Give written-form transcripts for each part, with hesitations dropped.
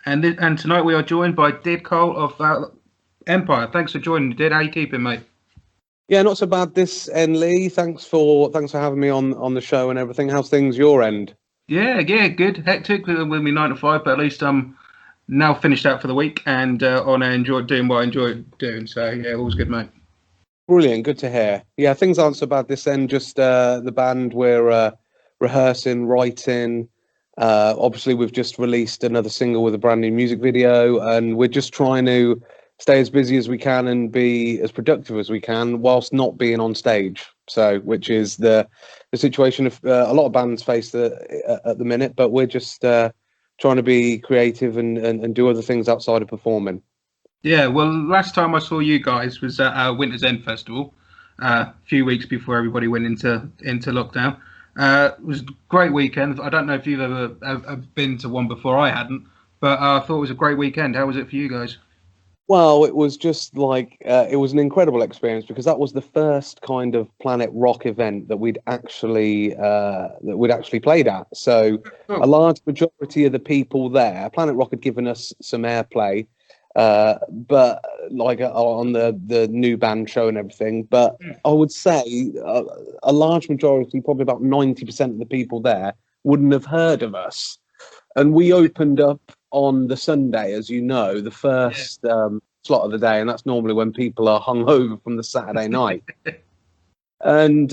And tonight we are joined by Did Cole of Empire. Thanks for joining, Did. How you keeping, mate? Yeah, not so bad this end, Lee. Thanks for having me on the show and everything. How's things your end? Yeah, good. Hectic with me 9 to 5, but at least I'm now finished out for the week and I enjoyed doing what I enjoyed doing. So yeah, all's good, mate. Brilliant, good to hear. Yeah, things aren't so bad this end. Just the band we're rehearsing, writing. Obviously, we've just released another single with a brand new music video, and we're just trying to stay as busy as we can and be as productive as we can whilst not being on stage. So, which is the situation of a lot of bands face at the minute, but we're just trying to be creative and do other things outside of performing. Yeah, well, last time I saw you guys was at Winter Zen Festival, a few weeks before everybody went into lockdown. It was a great weekend. I don't know if you've ever been to one before. I hadn't, but I thought it was a great weekend. How was it for you guys? Well, it was just like it was an incredible experience because that was the first kind of Planet Rock event that we'd actually played at. So a Oh, large majority of the people there, Planet Rock had given us some airplay, but like on the new band show and everything. But I would say a large majority, probably about 90% of the people there, wouldn't have heard of us. And we opened up on the Sunday, as you know, the yeah. first slot of the day, and that's normally when people are hungover from the Saturday night. And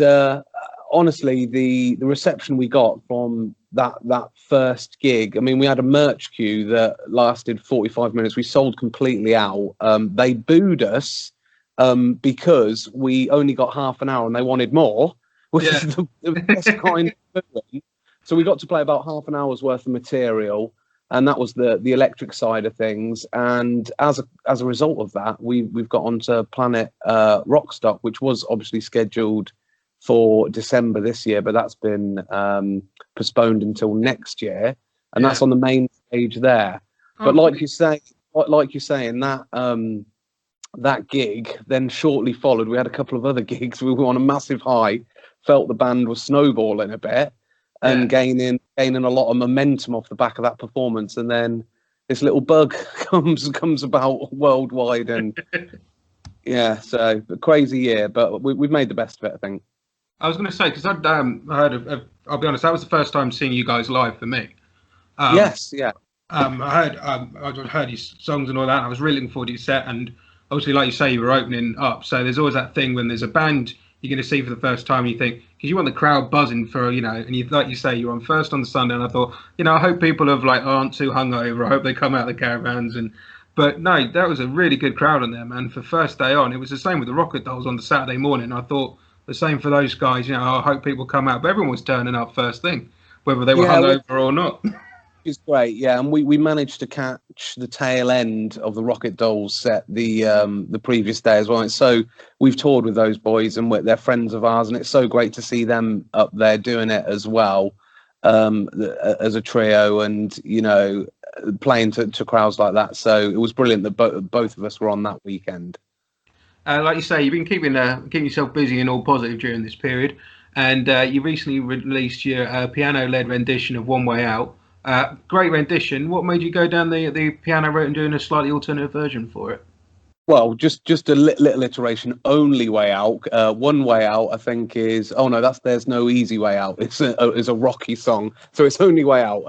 honestly, the reception we got from that first gig, I mean, we had a merch queue that lasted 45 minutes. We sold completely out. They booed us because we only got half an hour and they wanted more, which Yeah. is the best kind of booing. So we got to play about half an hour's worth of material, and that was the electric side of things. And as a result of that, we've got onto Planet Rockstock, which was obviously scheduled for December this year, but that's been postponed until next year, and Yeah. that's on the main stage there. Oh, But like brilliant. you say, in that gig then shortly followed. We had a couple of other gigs. We were on a massive high, felt the band was snowballing a bit Yeah. and gaining a lot of momentum off the back of that performance, and then this little bug comes about worldwide, and yeah, so a crazy year, but we've made the best of it, I think. I was going to say because I'd heard I'll be honest, that was the first time seeing you guys live for me. Um, Yes, yeah. I heard your songs and all that. And I was really looking forward to your set, and obviously, like you say, you were opening up. So there's always that thing when there's a band you're going to see for the first time, and you think because you want the crowd buzzing for and you like you say you're on first on the Sunday, and I thought I hope people have like aren't too hungover. I hope they come out of the caravans and. But no, that was a really good crowd on there, man. For first day on, it was the same with the Rocket Dolls on the Saturday morning. I thought the same for those guys. I hope people come out, but everyone was turning up first thing, whether they were Yeah, hungover or not. it's great, yeah, and we managed to catch the tail end of the Rocket Dolls set the previous day as well. And so we've toured with those boys, and they're friends of ours, and it's so great to see them up there doing it as well, as a trio, and playing to crowds like that. So it was brilliant that both of us were on that weekend. Like you say, you've been keeping yourself busy and all positive during this period, and you recently released your piano-led rendition of "One Way Out." Great rendition. What made you go down the piano route and doing a slightly alternative version for it? Well, just a little iteration. Only way out. One way out, I think, is oh no, there's no easy way out. It's a rocky song, so it's only way out.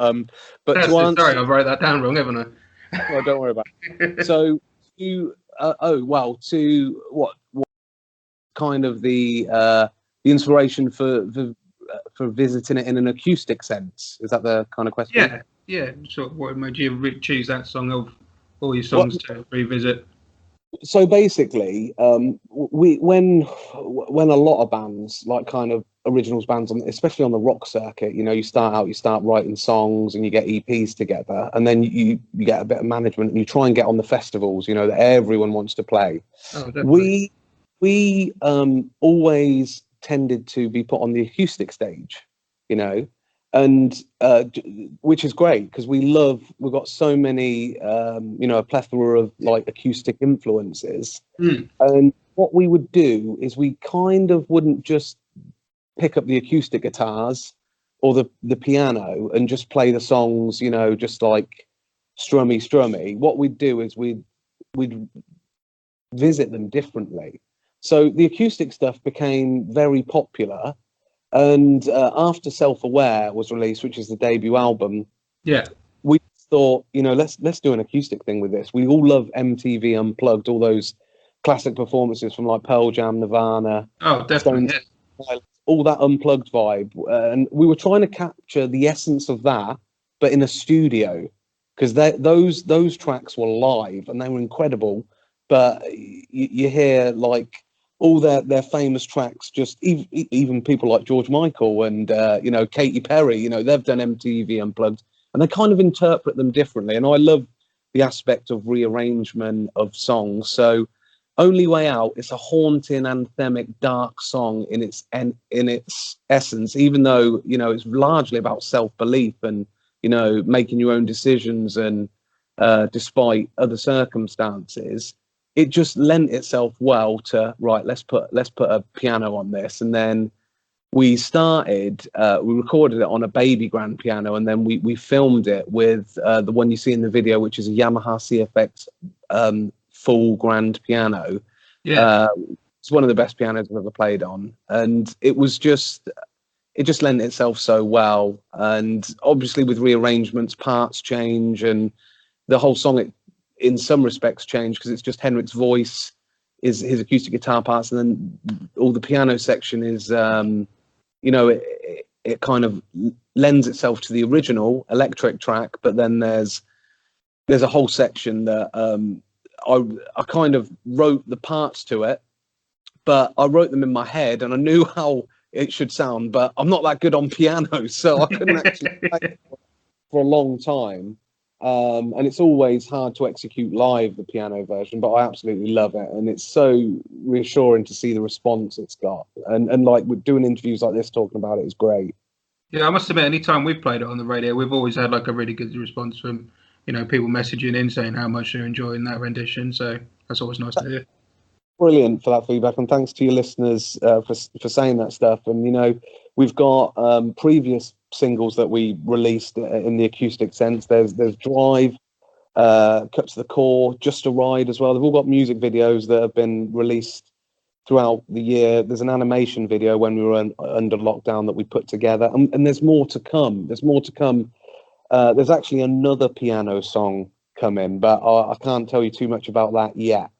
But That's to it. Sorry, answer, I wrote that down wrong, haven't well, don't worry about it. I? So to oh well, to what kind of the inspiration for visiting it in an acoustic sense? Is that the kind of question? Yeah, yeah. So, what made you choose that song of all your What songs to revisit? so basically, we when a lot of bands, like kind of originals bands, especially on the rock circuit, you start writing songs and you get EPs together, and then you get a bit of management and you try and get on the festivals, that everyone wants to play. Oh, definitely. We always tended to be put on the acoustic stage, you know, and which is great because we've got so many a plethora of like acoustic influences. Mm, And what we would do is we kind of wouldn't just pick up the acoustic guitars or the piano and just play the songs, just like strummy. What we'd do is we'd visit them differently. So the acoustic stuff became very popular, and after Self-Aware was released, which is the debut album, we thought, let's do an acoustic thing with this. We all love MTV Unplugged, all those classic performances from like Pearl Jam, Nirvana, definitely, all that unplugged vibe, and we were trying to capture the essence of that, but in a studio, because those tracks were live and they were incredible. But you hear like all their famous tracks, just even people like George Michael and Katy Perry, they've done MTV Unplugged, and they kind of interpret them differently. And I love the aspect of rearrangement of songs. So Only Way Out is a haunting, anthemic, dark song in its essence, even though it's largely about self-belief and making your own decisions, and despite other circumstances, it just lent itself well to, right, let's put a piano on this. And then we recorded it on a baby grand piano, and then we filmed it with the one you see in the video, which is a Yamaha CFX full grand piano. It's one of the best pianos I've ever played on, and it just lent itself so well. And obviously with rearrangements, parts change, and the whole song in some respects change, because it's just Henrik's voice, is his acoustic guitar parts, and then all the piano section is it kind of lends itself to the original electric track, but then there's a whole section that I kind of wrote the parts to it, but I wrote them in my head and I knew how it should sound, but I'm not that good on piano, so I couldn't actually play it for a long time. And it's always hard to execute live, the piano version, but I absolutely love it, and it's so reassuring to see the response it's got. And like, we're doing interviews like this talking about it is great. Yeah, I must admit, any time we've played it on the radio, we've always had like a really good response from people messaging in saying how much they're enjoying that rendition. So that's always nice to hear. Brilliant for that feedback, and thanks to your listeners for saying that stuff. And we've got previous singles that we released in the acoustic sense. There's Drive, Cut to the Core, Just a Ride as well. They've all got music videos that have been released throughout the year. There's an animation video when we were under lockdown that we put together, and there's more to come. There's actually another piano song coming, but I can't tell you too much about that yet.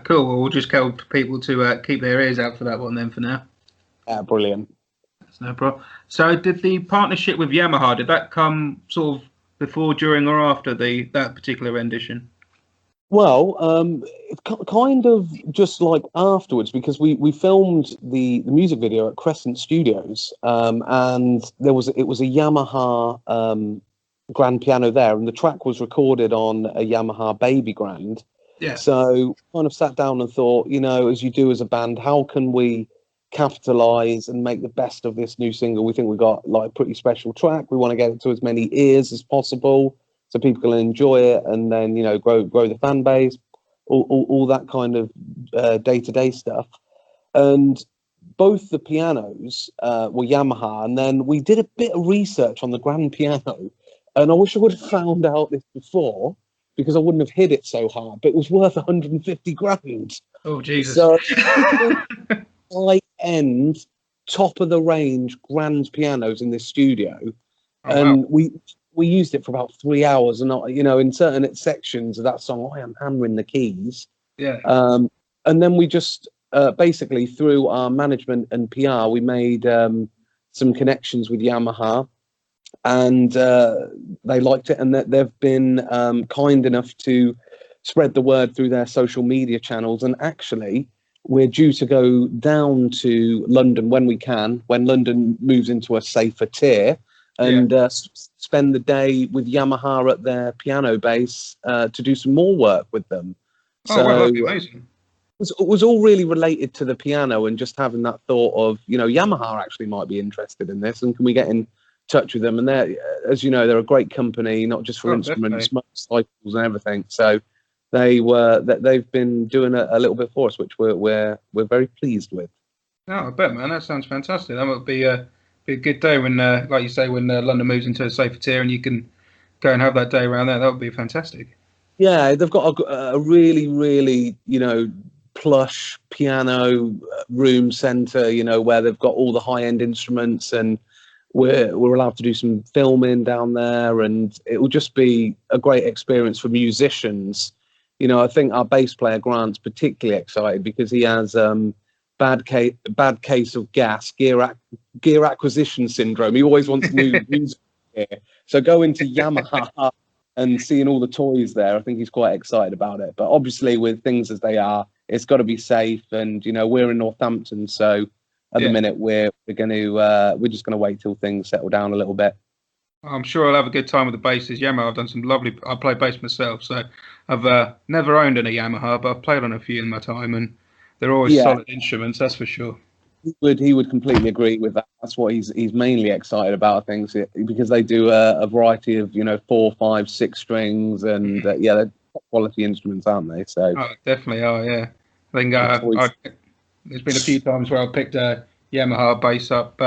Cool. Well, we'll just tell people to keep their ears out for that one then for now. Brilliant. That's no problem. So did the partnership with Yamaha, did that come sort of before, during, or after that particular rendition? Well, kind of just like afterwards, because we filmed the music video at Crescent Studios, and it was a Yamaha grand piano there, and the track was recorded on a Yamaha baby grand. Yeah. So kind of sat down and thought, as you do as a band, how can we capitalize and make the best of this new single? We think we got like a pretty special track. We want to get it to as many ears as possible so people can enjoy it, and then grow the fan base, all that kind of day-to-day stuff. And both the pianos were Yamaha, and then we did a bit of research on the grand piano, and I wish I would have found out this before, because I wouldn't have hit it so hard, but it was worth 150 grand. Oh, Jesus. So high-end, top-of-the-range grand pianos in this studio. And wow. We used it for about 3 hours, and in certain sections of that song, I am hammering the keys. Yeah. And then we just basically, through our management and PR, we made some connections with Yamaha, and they liked it, and they've been kind enough to spread the word through their social media channels. And actually, we're due to go down to London when London moves into a safer tier, and spend the day with Yamaha at their piano base to do some more work with them. Oh, wow, that'd be amazing. It was all really related to the piano, and just having that thought of, Yamaha actually might be interested in this, and can we get in touch with them? And they're, as you know, they're a great company, not just for instruments, motorcycles and everything. So they've been doing a little bit for us, which we're very pleased with. Oh, I bet, man, that sounds fantastic. That would be a good day when, like you say, when London moves into a safer tier, and you can go and have that day around there. That would be fantastic. Yeah, they've got a really, really, plush piano room center, where they've got all the high-end instruments, and we're allowed to do some filming down there, and it will just be a great experience for musicians. I think our bass player Grant's particularly excited because he has bad case of gear acquisition syndrome. He always wants new music gear. So going to Yamaha and seeing all the toys there, I think he's quite excited about it. But obviously, with things as they are, it's got to be safe. And we're in Northampton, so at the minute we're just gonna wait till things settle down a little bit. I'm sure I'll have a good time with the basses. Yamaha, I've done some lovely. I play bass myself, so I've never owned any Yamaha, but I've played on a few in my time, and they're always solid instruments, that's for sure. He would completely agree with that. That's what he's mainly excited about things, because they do a variety of 4, 5, 6 strings, and they're top quality instruments, aren't they? So definitely are. Yeah, I think there's been a few times where I picked a Yamaha bass up,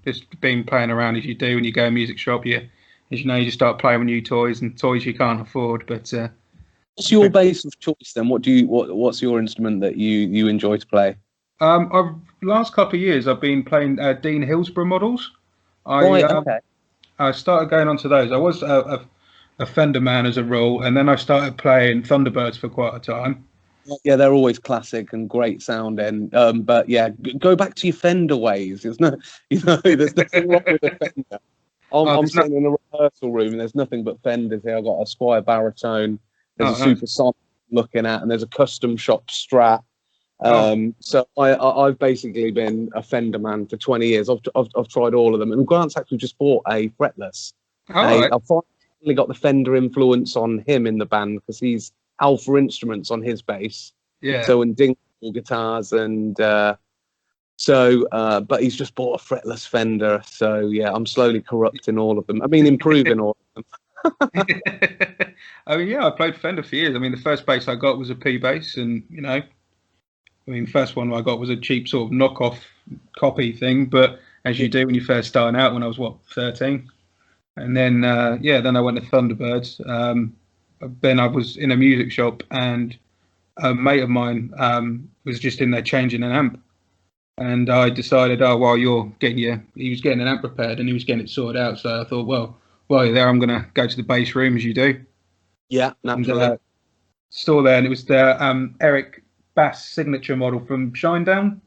just been playing around as you do when you go to a music shop. You just start playing with new toys and toys you can't afford. But what's your bass of choice then? What's your instrument that you enjoy to play? Last couple of years I've been playing Dean Hillsborough models. Okay. I started going onto those. I was a Fender man as a rule, and then I started playing Thunderbirds for quite a time. Yeah, they're always classic and great sounding. But yeah, go back to your Fender ways. There's there's nothing wrong with a Fender. I'm sitting in a rehearsal room and there's nothing but Fenders here. I've got a Squire baritone. There's a Supersonic looking at, and there's a custom shop Strat. So I've basically been a Fender man for 20 years. I've tried all of them, and Grant's actually just bought a fretless. I've finally got the Fender influence on him in the band because he's Alpha Instruments on his bass. Yeah. So and Ding guitars, and but he's just bought a fretless Fender. So yeah, I'm slowly corrupting all of them. I mean, improving all of them. I mean, I played Fender for years. I mean, the first bass I got was a P bass, and first one I got was a cheap sort of knockoff copy thing. But as you do when you're first starting out, when I was 13, and then then I went to Thunderbirds. Then I was in a music shop, and a mate of mine was just in there changing an amp, and I decided, he was getting an amp repaired and he was getting it sorted out. So I thought, while you're there, I'm gonna go to the bass room as you do. Yeah, naturally. And, store there, and it was the Eric Bass signature model from Shinedown.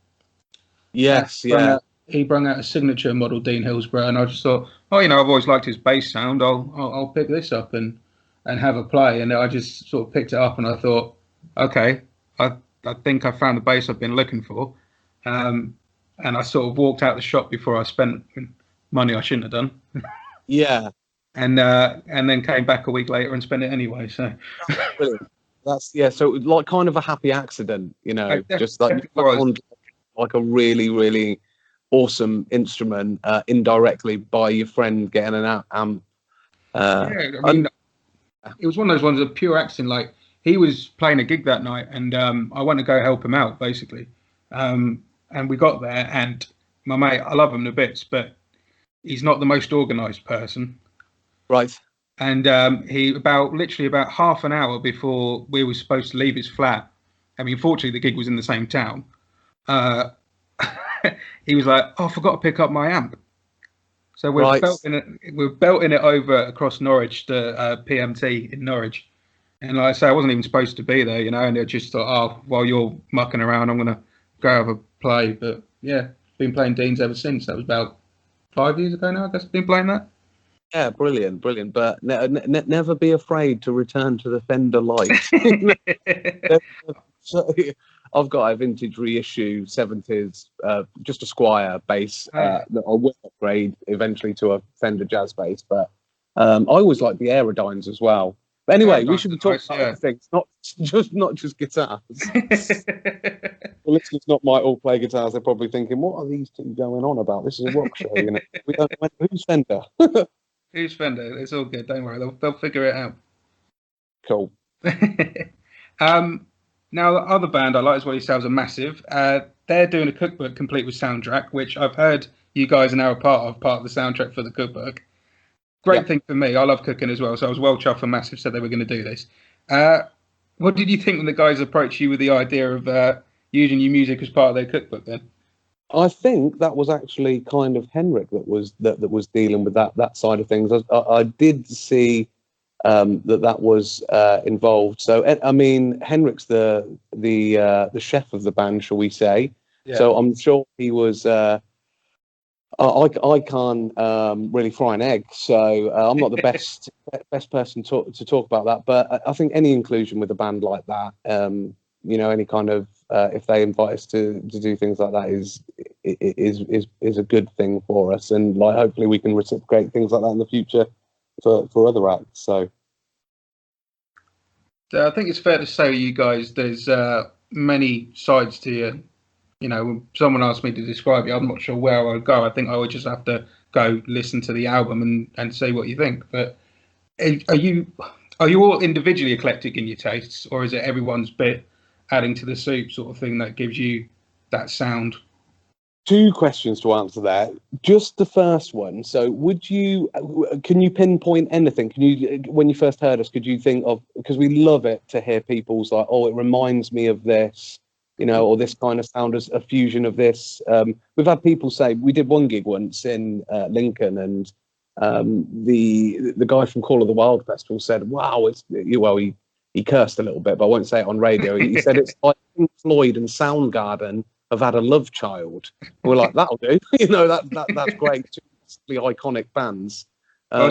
Yes, He brought out a signature model, Dean Hillsborough, and I just thought, I've always liked his bass sound. I'll pick this up and have a play. And I just sort of picked it up, and I thought, okay, I think I found the bass I've been looking for. And I sort of walked out the shop before I spent money I shouldn't have done. Yeah. And then came back a week later and spent it anyway. So brilliant. So like kind of a happy accident, just like like a really, really awesome instrument indirectly by your friend getting an amp. It was one of those ones of pure accident. Like, he was playing a gig that night, and I went to go help him out, basically. And we got there, and my mate, I love him to bits, but he's not the most organised person. Right. And he literally about half an hour before we were supposed to leave his flat. I mean, fortunately, the gig was in the same town. He was like, I forgot to pick up my amp. So we're belting it over across Norwich to PMT in Norwich. And like I say, I wasn't even supposed to be there, and I just thought, while you're mucking around, I'm going to go have a play. But yeah, been playing Dean's ever since. That was about 5 years ago now, I guess I've been playing that. Yeah, brilliant. But never be afraid to return to the Fender light. So, I've got a vintage reissue 70s, just a Squire bass that I will upgrade eventually to a Fender jazz bass. But I always like the Aerodynes as well. But anyway, we should be talking about other things, not just guitars. The listeners might all play guitars. They're probably thinking, "What are these two going on about? This is a rock show, We don't know who's Fender." Who's Fender? It's all good. Don't worry. They'll figure it out. Cool. Now, the other band I like as well yourselves are Massive. They're doing a cookbook complete with soundtrack, which I've heard you guys are now part of the soundtrack for the cookbook. great thing for me. I love cooking as well, so I was well chuffed when Massive said they were going to do this. What did you think when the guys approached you with the idea of using your music as part of their cookbook then? I think that was actually kind of Henrik that was dealing with that side of things. I did see that was involved. So I mean, Henrik's the chef of the band, shall we say? Yeah. So I'm sure he was. I can't really fry an egg, so I'm not the best person to talk about that. But I think any inclusion with a band like that, any kind of if they invite us to do things like that is a good thing for us, and like hopefully we can reciprocate things like that in the future for other acts. So I think it's fair to say, you guys, there's many sides to you. When someone asked me to describe you, I'm not sure where I would go. I think I would just have to go listen to the album and say what you think. But are you all individually eclectic in your tastes, or is it everyone's bit adding to the soup sort of thing that gives you that sound? Two questions to answer there. Just the first one. So can you pinpoint anything? When you first heard us, could you think of, because we love it to hear people's like, oh, it reminds me of this, or this kind of sound as a fusion of this. We've had people say, we did one gig once in Lincoln, and the guy from Call of the Wild Festival said, wow, he cursed a little bit, but I won't say it on radio. He said it's like Pink Floyd and Soundgarden have had a love child. And we're like, that'll do. That's great. Two iconic bands. I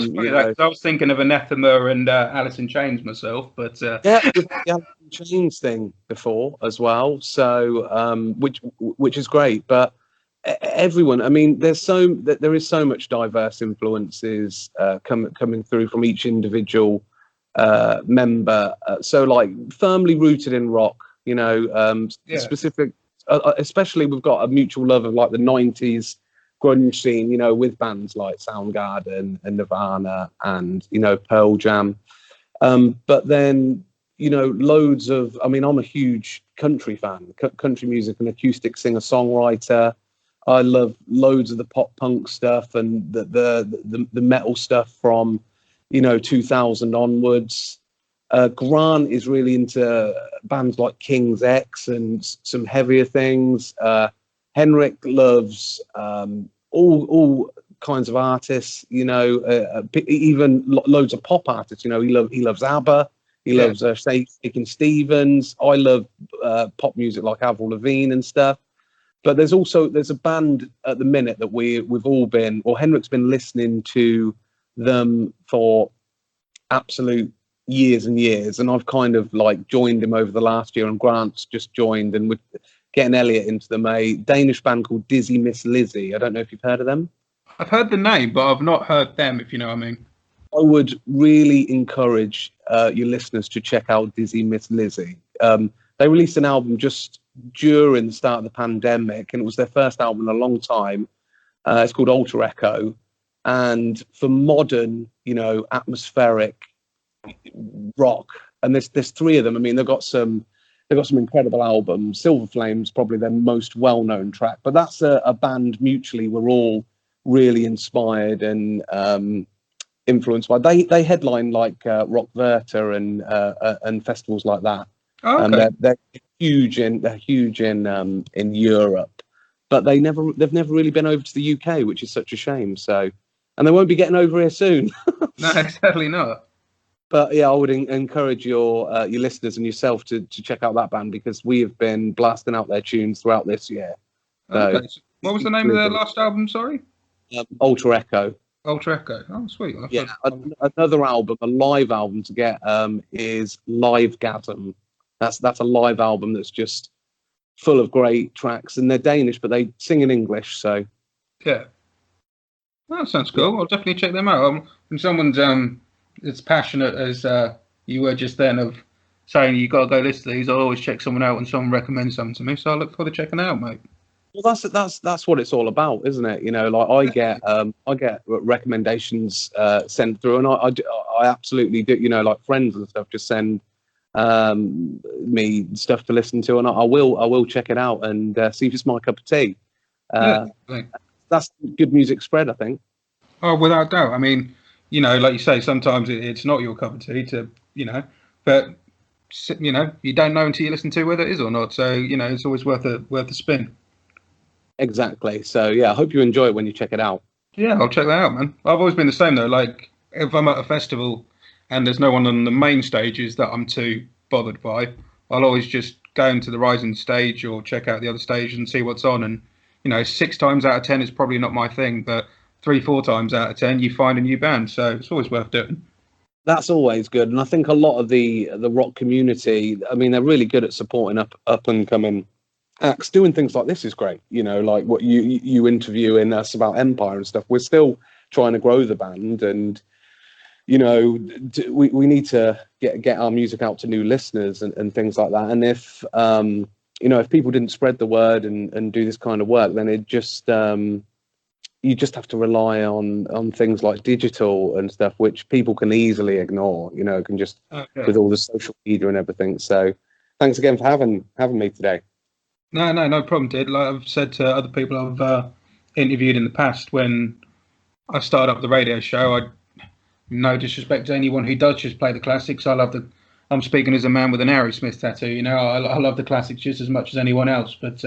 was thinking of Anathema and Alice in Chains myself, but yeah, we've had the Alice in Chains thing before as well. So which is great, but everyone. I mean, there is so much diverse influences coming through from each individual member. So like firmly rooted in rock. Specific. Especially we've got a mutual love of like the 90s grunge scene, with bands like Soundgarden and Nirvana and, Pearl Jam. But then, loads of, I'm a huge country fan, country music and acoustic singer-songwriter. I love loads of the pop punk stuff and the metal stuff from, 2000 onwards. Grant is really into bands like King's X and some heavier things. Henrik loves all kinds of artists, even loads of pop artists. He loves ABBA. He loves Shakin' Stevens. I love pop music like Avril Lavigne and stuff. But there's a band at the minute that we've all been, or Henrik's been listening to them for absolute years and years, and I've kind of like joined him over the last year, and Grant's just joined, and we're getting Elliot into them. A Danish band called Dizzy Miss Lizzie. I don't know if you've heard of them. I've heard the name, but I've not heard them, if you know what I mean. I would really encourage your listeners to check out Dizzy Miss Lizzie. They released an album just during the start of the pandemic, and it was their first album in a long time. It's called Alter Echo, and for modern, atmospheric rock, and there's three of them. I mean, they've got some incredible albums. Silver Flame's probably their most well-known track, but that's a band mutually we're all really inspired and influenced by. They headline like Rock Verta and festivals like that. Oh, okay. They're huge in Europe, but they've never really been over to the UK, which is such a shame. So, and they won't be getting over here soon. No, certainly not. But yeah, I would encourage your listeners and yourself to check out that band, because we have been blasting out their tunes throughout this year. So, okay. So what was the name of their last album? Sorry. Ultra Echo. Ultra Echo. Oh, sweet. Yeah, another album, a live album to get is Live Gasm. That's a live album that's just full of great tracks, and they're Danish, but they sing in English. So yeah, that sounds cool. Yeah. I'll definitely check them out. When someone's as passionate as you were just then of saying you got to go listen to these, I'll always check someone out when someone recommends something to me. So I look forward to checking it out, mate. Well, that's what it's all about, isn't it? Like I get recommendations sent through, and I absolutely do. Like friends and stuff just send me stuff to listen to, and I will check it out and see if it's my cup of tea. That's good music spread, I think. Oh, without doubt. I mean, you know, like you say, sometimes it's not your cup of tea to, you know, but you know, you don't know until you listen to whether it is or not. So, you know, it's always worth a spin. Exactly. So yeah, I hope you enjoy it when you check it out. Yeah, I'll check that out, man. I've always been the same though. Like if I'm at a festival and there's no one on the main stages that I'm too bothered by, I'll always just go into the rising stage or check out the other stage and see what's on. And you know, 6 times out of 10 is probably not my thing, but 3, 4 times out of 10 you find a new band. So it's always worth doing. That's always good, and I think a lot of the rock community, I mean, they're really good at supporting up and coming acts. Doing things like this is great. You know, like what you interviewing us about Empire and stuff. We're still trying to grow the band, and you know, we need to get our music out to new listeners and things like that. And if you know, if people didn't spread the word and do this kind of work, then it just you just have to rely on things like digital and stuff, which people can easily ignore. You know, can just with all the social media and everything. So, thanks again for having me today. No problem, Did. Like I've said to other people I've interviewed in the past, when I started up the radio show, no disrespect to anyone who does just play the classics. I'm speaking as a man with an Aerosmith tattoo. You know, I love the classics just as much as anyone else. But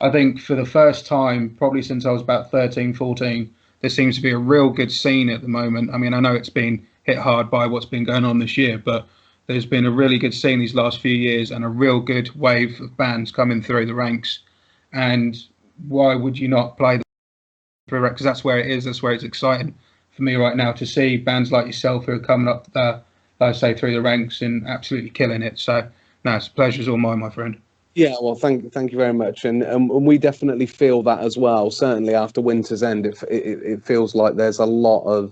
I think for the first time, probably since I was about 13, 14, there seems to be a real good scene at the moment. I mean, I know it's been hit hard by what's been going on this year, but there's been a really good scene these last few years and a real good wave of bands coming through the ranks. And why would you not play the because that's where it is. That's where it's exciting for me right now to see bands like yourself who are coming up, like I say, through the ranks and absolutely killing it. So, no, it's pleasure's all mine, my friend. Yeah, well, thank you very much, and we definitely feel that as well. Certainly after Winter's End, it feels like there's a lot of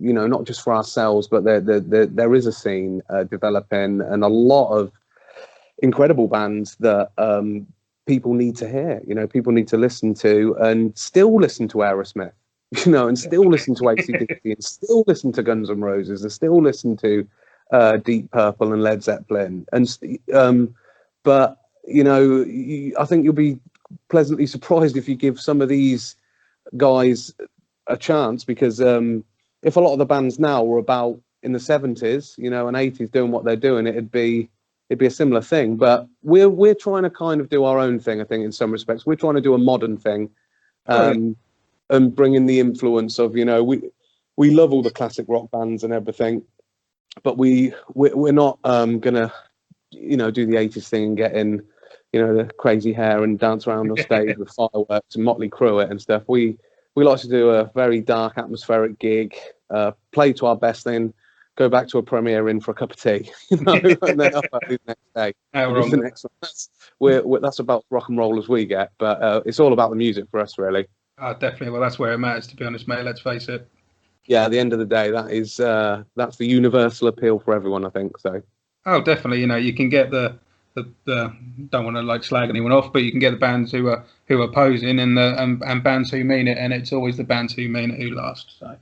you know, not just for ourselves, but there is a scene developing, and a lot of incredible bands that people need to hear. You know, people need to listen to, and still listen to Aerosmith. You know, and still listen to AC/DC, and still listen to Guns N' Roses, and still listen to Deep Purple and Led Zeppelin, and but you know, I think you'll be pleasantly surprised if you give some of these guys a chance, because if a lot of the bands now were about in the 70s, you know, and 80s doing what they're doing, it'd be a similar thing. But we're trying to kind of do our own thing, I think, in some respects. We're trying to do a modern thing, and bring in the influence of, you know, we love all the classic rock bands and everything, but we're not gonna, you know, do the 80s thing and get in, you know, the crazy hair and dance around on stage with fireworks and Motley Crue it and stuff. We like to do a very dark, atmospheric gig, play to our best, then go back to a premiere in for a cup of tea, you know, and then up the next day. The next one. That's about rock and roll as we get, but it's all about the music for us, really. Definitely. Well, that's where it matters, to be honest, mate. Let's face it. Yeah, at the end of the day, that's the universal appeal for everyone, I think. So. Oh, definitely. You know, you can get the don't want to like slag anyone off, but you can get the bands who are posing and bands who mean it, and it's always the bands who mean it who last. So.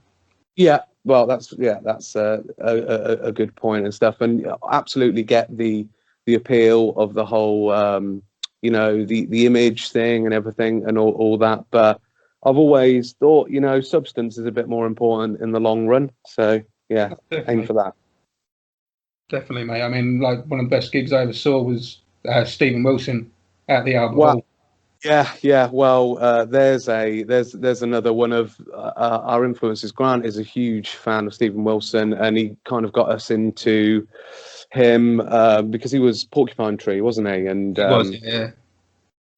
Yeah, well, that's a good point and stuff, and absolutely get the appeal of the whole you know, the image thing and everything and all that. But I've always thought, you know, substance is a bit more important in the long run. So yeah, aim for that. Definitely, mate. I mean, like one of the best gigs I ever saw was Stephen Wilson at the Albert Hall. Yeah. Well, there's another one of our influences. Grant is a huge fan of Stephen Wilson, and he kind of got us into him because he was Porcupine Tree, wasn't he? And he was, yeah.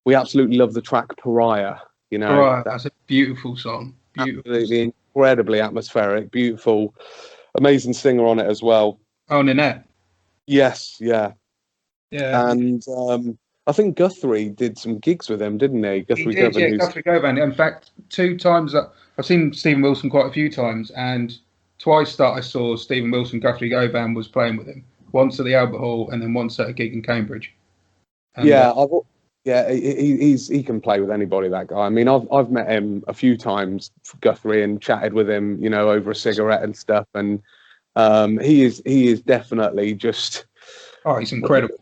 We absolutely love the track Pariah. You know, Pariah, that's a beautiful song. Absolutely incredibly atmospheric, beautiful, amazing singer on it as well. Oh, Nanette. Yes, yeah. And Yeah. I think Guthrie did some gigs with him, didn't he? Guthrie Govan. In fact, 2 times I've seen Stephen Wilson quite a few times, and twice that I saw Stephen Wilson, Guthrie Govan was playing with him. Once at the Albert Hall, and then once at a gig in Cambridge. And, he can play with anybody, that guy. I mean, I've met him a few times, Guthrie, and chatted with him, you know, over a cigarette and stuff. And he is definitely just. Oh, he's incredible.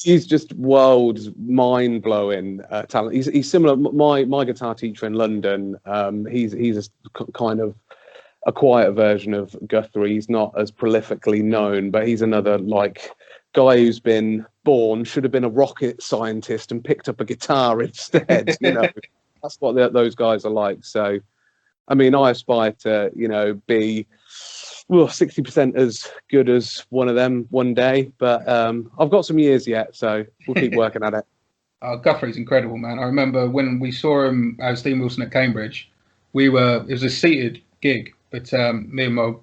He's just mind blowing talent. He's similar. My guitar teacher in London. He's a kind of a quieter version of Guthrie. He's not as prolifically known, but he's another like guy who's been born, should have been a rocket scientist and picked up a guitar instead. You know, that's what those guys are like. So, I mean, I aspire to, you know, be 60% as good as one of them one day, but I've got some years yet, so we'll keep working at it. Guthrie's incredible, man. I remember when we saw him, Steve Wilson at Cambridge, it was a seated gig, but me and my,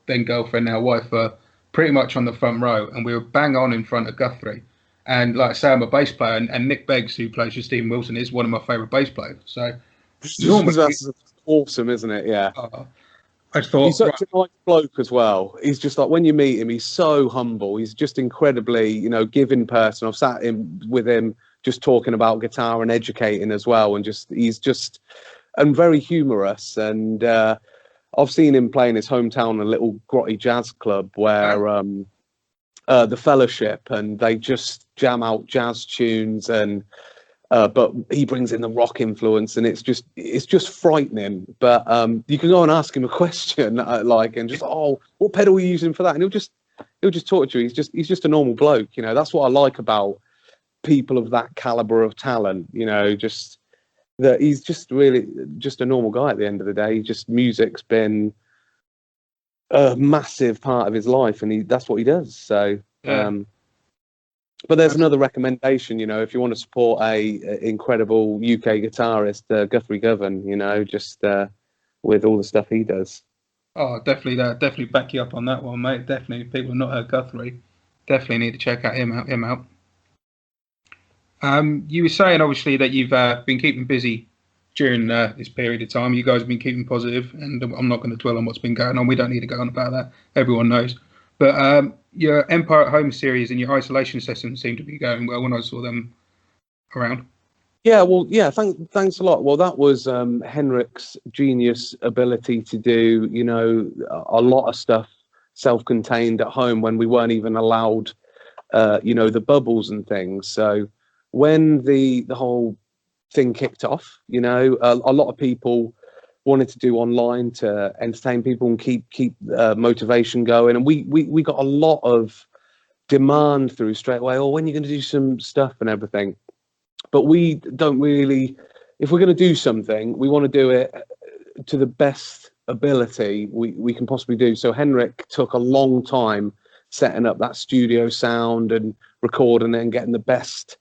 then girlfriend, now wife, were pretty much on the front row, and we were bang on in front of Guthrie. And like I say, I'm a bass player, and Nick Beggs, who plays with Stephen Wilson, is one of my favourite bass players. So that's awesome, isn't it? Yeah. I thought he's such a nice bloke as well. He's just like, when you meet him, he's so humble. He's just incredibly, you know, giving person. I've sat with him just talking about guitar and educating as well, and he's very humorous. And I've seen him play in his hometown, a little grotty jazz club where the Fellowship, and they just jam out jazz tunes, and but he brings in the rock influence, and it's just frightening. But you can go and ask him a question, and just, what pedal are you using for that? And he'll just talk to you. He's just a normal bloke, you know. That's what I like about people of that caliber of talent, you know. Just that he's just really just a normal guy at the end of the day. Music's been a massive part of his life, and that's what he does. So. Yeah. But there's another recommendation, you know, if you want to support a incredible UK guitarist, Guthrie Govan, you know, just with all the stuff he does. Oh, definitely back you up on that one, mate. Definitely, if people have not heard Guthrie, definitely need to check him out. You were saying, obviously, that you've been keeping busy during this period of time. You guys have been keeping positive, and I'm not going to dwell on what's been going on. We don't need to go on about that. Everyone knows. But your Empire at Home series and your isolation sessions seem to be going well when I saw them around. Yeah, well, yeah, thanks a lot. Well, that was Henrik's genius ability to do, you know, a lot of stuff self-contained at home when we weren't even allowed, you know, the bubbles and things. So when the whole thing kicked off, you know, a lot of people wanted to do online to entertain people and keep motivation going, and we got a lot of demand through straight away. When you're going to do some stuff and everything, but we don't really. If we're going to do something, we want to do it to the best ability we can possibly do. So Henrik took a long time setting up that studio sound and recording it and getting the best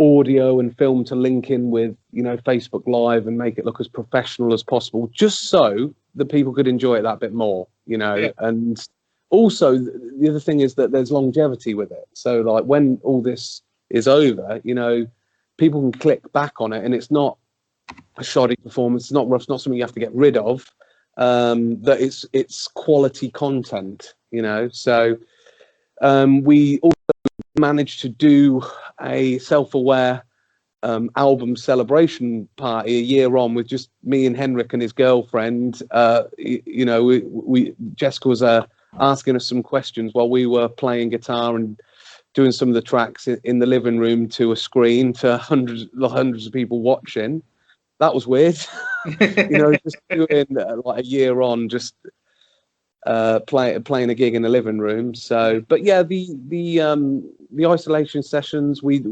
audio and film to link in with, you know, Facebook Live and make it look as professional as possible, just so that people could enjoy it that bit more, you know. Yeah. And also the other thing is that there's longevity with it. So like when all this is over, you know, people can click back on it, and it's not a shoddy performance. It's not rough. It's not something you have to get rid of. That it's quality content, you know. So we also managed to do a self-aware album celebration party a year on with just me and Henrik and his girlfriend. You know, we Jessica was asking us some questions while we were playing guitar and doing some of the tracks in the living room to a screen to hundreds of people watching. That was weird. You know, just doing like a year on, just playing a gig in the living room. So, but yeah, the isolation sessions, we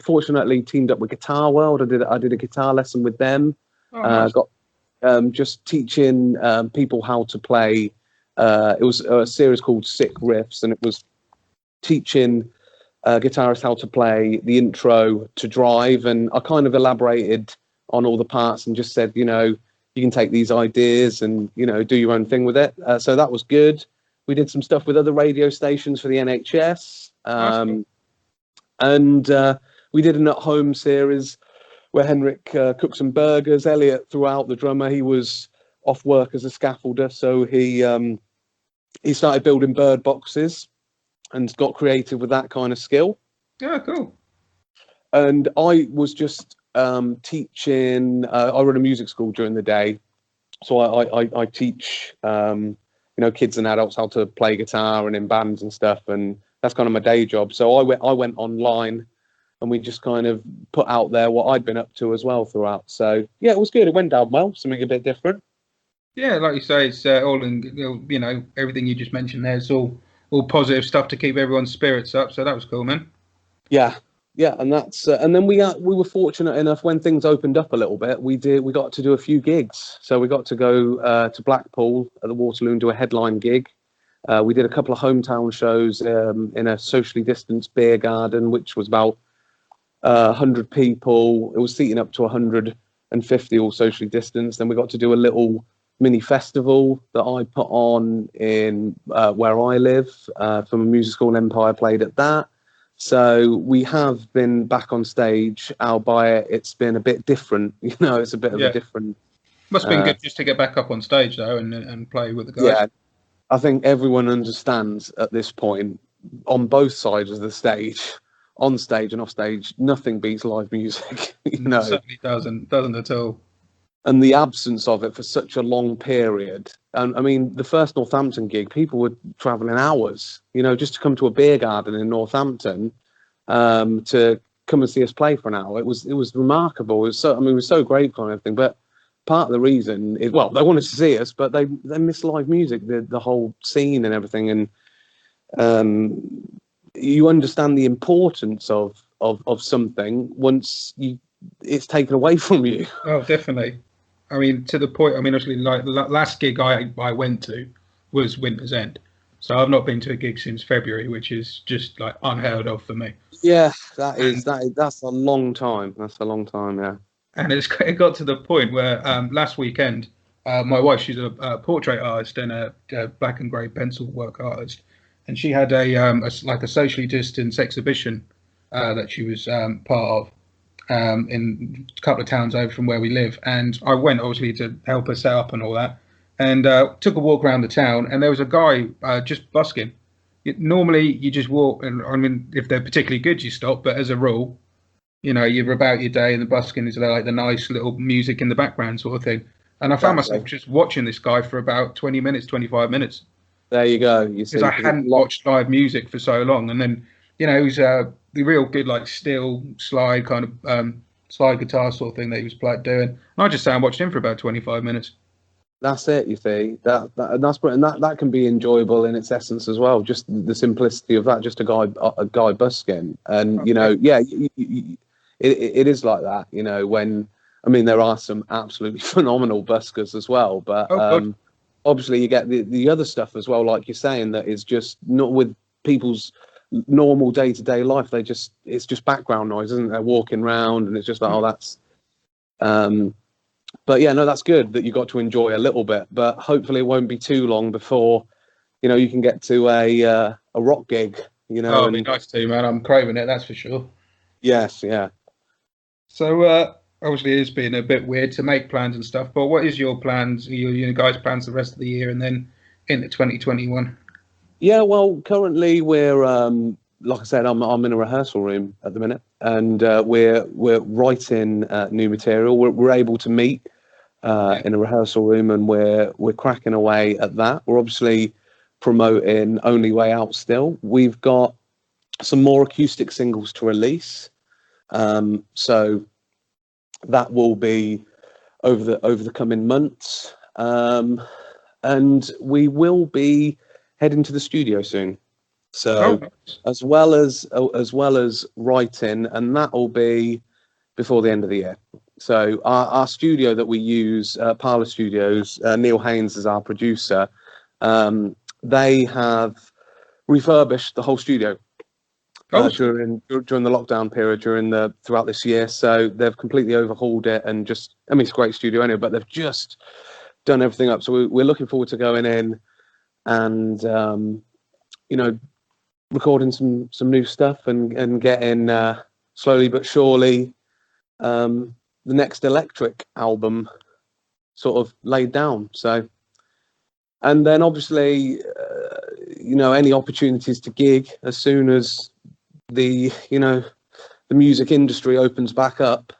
fortunately teamed up with Guitar World. I did a guitar lesson with them. Nice. Got just teaching people how to play. It was a series called Sick Riffs, and it was teaching guitarists how to play the intro to Drive. And I kind of elaborated on all the parts and just said, you know, you can take these ideas and, you know, do your own thing with it. So that was good. We did some stuff with other radio stations for the NHS. And we did an at-home series where Henrik cooked some burgers. Elliot, throughout, the drummer, he was off work as a scaffolder, so he started building bird boxes and got creative with that kind of skill. Yeah, cool. And I was just teaching. I run a music school during the day, so I teach you know, kids and adults how to play guitar and in bands and stuff, and that's kind of my day job. So I went online, and we just kind of put out there what I'd been up to as well throughout. So yeah, it was good. It went down well. Something a bit different. Yeah, like you say, it's all in, everything you just mentioned there. It's all positive stuff to keep everyone's spirits up. So that was cool, man. Yeah, yeah, and that's and then we were fortunate enough when things opened up a little bit. We got to do a few gigs. So we got to go to Blackpool at the Waterloo and do a headline gig. We did a couple of hometown shows in a socially distanced beer garden, which was about 100 people. It was seating up to 150, all socially distanced. Then we got to do a little mini festival that I put on in where I live from a music school. Empire played at that. So we have been back on stage, albeit it's been a bit different. It's a bit of a Yeah, different. must have been Uh, good just to get back up on stage though and play with the guys. yeah, I think everyone understands at this point on both sides of the stage, on stage and off stage, nothing beats live music, It certainly doesn't at all. and the absence of it for such a long period. And I mean, the first Northampton gig, people were traveling hours, just to come to a beer garden in Northampton, to come and see us play for an hour. It was remarkable. It was so, I mean, we were so grateful and everything, but part of the reason is, well, they wanted to see us, but they miss live music, the whole scene and everything. And you understand the importance of something once it's taken away from you. Oh, definitely. I mean, to the point. I mean, actually, like the last gig I went to was Winter's End, so I've not been to a gig since February, which is just like unheard of for me. Yeah, And that's a long time. That's a long time. Yeah. and it got to the point where last weekend, my wife, she's a portrait artist and a black and grey pencil work artist, and she had like a socially distanced exhibition that she was part of in a couple of towns over from where we live. And I went obviously to help her set up and all that, and took a walk around the town. And there was a guy just busking. Normally, you just walk, and I mean, if they're particularly good, you stop. But as a rule, you're about your day, and the busking is like the nice little music in the background sort of thing. And I found myself Exactly. just watching this guy for about 20 minutes, 25 minutes, There you go. You because see, I because it's hadn't watched live music for so long. And then, it was the real good, like steel slide kind of slide guitar sort of thing that he was doing. And I just sat and watched him for about 25 minutes. that's it. You see and that's and that can be enjoyable in its essence as well. Just the simplicity of that. Just a guy busking, and Okay. yeah, it is like that. When I mean there are some absolutely phenomenal buskers as well, but Oh, God. obviously you get the other stuff as well, like you're saying, that is just not with people's normal day-to-day life. It's just background noise, isn't it? They're walking around and it's just like, oh, that's but yeah, no, that's good that you got to enjoy a little bit, but hopefully it won't be too long before you can get to a rock gig, Oh, it'd be and nice too, man. I'm craving it, that's for sure. yes, yeah. So, obviously, it's been a bit weird to make plans and stuff, but what is your plans, you guys' plans the rest of the year and then into 2021? Yeah, well, currently we're like I said, I'm in a rehearsal room at the minute, and we're writing new material. We're able to meet Yeah. in a rehearsal room, and we're cracking away at that. We're obviously promoting Only Way Out still. We've got some more acoustic singles to release, so that will be over the coming months, and we will be heading to the studio soon. Oh, So nice. as well as writing, and that will be before the end of the year. So our studio that we use, Parlour Studios, Neil Haynes is our producer. They have refurbished the whole studio Oh, during the lockdown period throughout this year. So they've completely overhauled it, and just, I mean, it's a great studio anyway, but they've just done everything up. So we're looking forward to going in and you know recording some new stuff, and getting slowly but surely the next Electric album sort of laid down. So, and then obviously any opportunities to gig as soon as the music industry opens back up,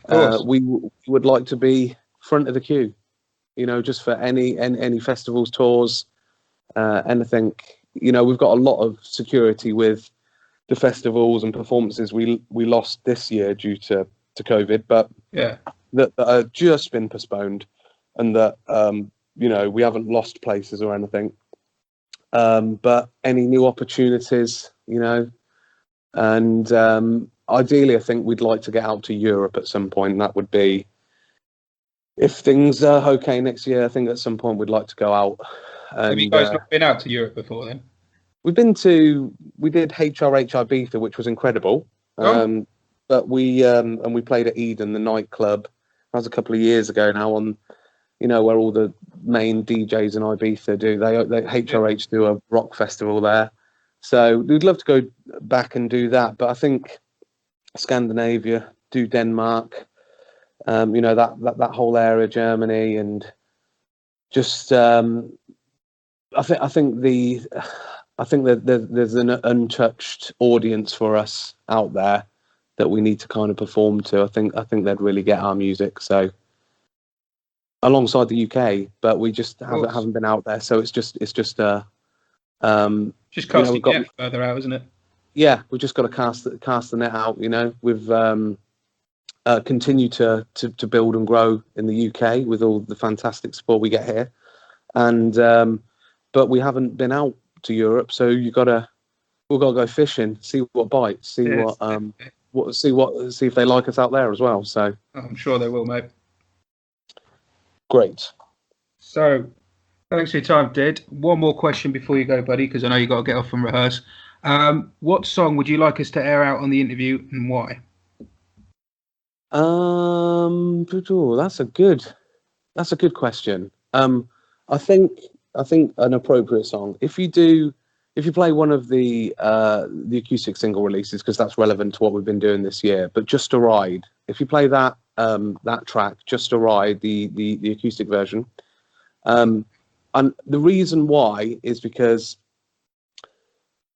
of course. we would like to be front of the queue, just for any festivals, tours, anything. We've got a lot of security with the festivals and performances we lost this year due to COVID, but Yeah. that have just been postponed, and that you know, we haven't lost places or anything. But any new opportunities, you know, and ideally, I think we'd like to get out to Europe at some point. That would be, if things are okay next year, I think at some point we'd like to go out. And, have you guys not been out to Europe before then? we did HRH Ibiza, which was incredible. But we played at Eden, the nightclub. That was a couple of years ago now, on, you know, where all the main DJs in Ibiza do. They HRH do a rock festival there. So we'd love to go back and do that. But I think Scandinavia, do Denmark, you know, that whole area, Germany, and just I think that there's an untouched audience for us out there that we need to kind of perform to. I think they'd really get our music. So alongside the UK, but we just haven't been out there. So it's just just casting the net further out, isn't it? Yeah, we've just got to cast the net out. You know, we've continued to build and grow in the UK with all the fantastic support we get here, and but we haven't been out to Europe. So we've got to go fishing, see what bites, see if they like us out there as well. So I'm sure they will, mate. Great. So thanks for your time, Did. One more question before you go, buddy, because I know you got to get off and rehearse. What song would you like us to air out on the interview, and why? That's a good question. I think an appropriate song, if you play one of the acoustic single releases, because that's relevant to what we've been doing this year, but Just a Ride, if you play that track, Just a Ride, the acoustic version, and the reason why is because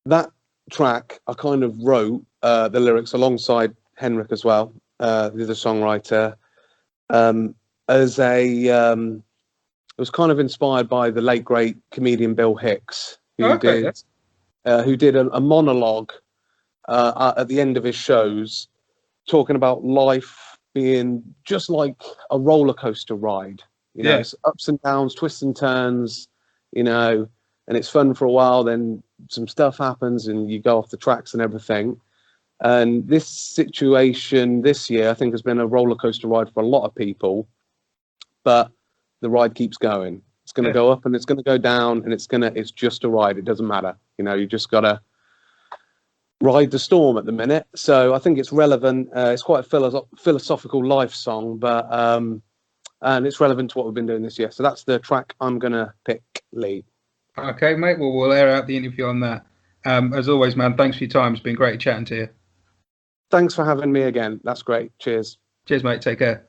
that track I kind of wrote the lyrics alongside Henrik as well, the songwriter, as it was kind of inspired by the late great comedian Bill Hicks, who did a monologue at the end of his shows, talking about life being just like a roller coaster ride. You know, it's ups and downs, twists and turns, you know, and it's fun for a while. Then some stuff happens and you go off the tracks and everything. And this situation this year, I think, has been a roller coaster ride for a lot of people, but the ride keeps going. It's going to go up and it's going to go down, and it's just a ride. It doesn't matter. You know, you just got to ride the storm at the minute. So I think it's relevant. It's quite a philosophical life song, but and it's relevant to what we've been doing this year. So that's the track I'm going to pick, Lee. Okay, mate. Well, we'll air out the interview on that. As always, man, thanks for your time. It's been great chatting to you. Thanks for having me again. That's great. Cheers. Cheers, mate. Take care.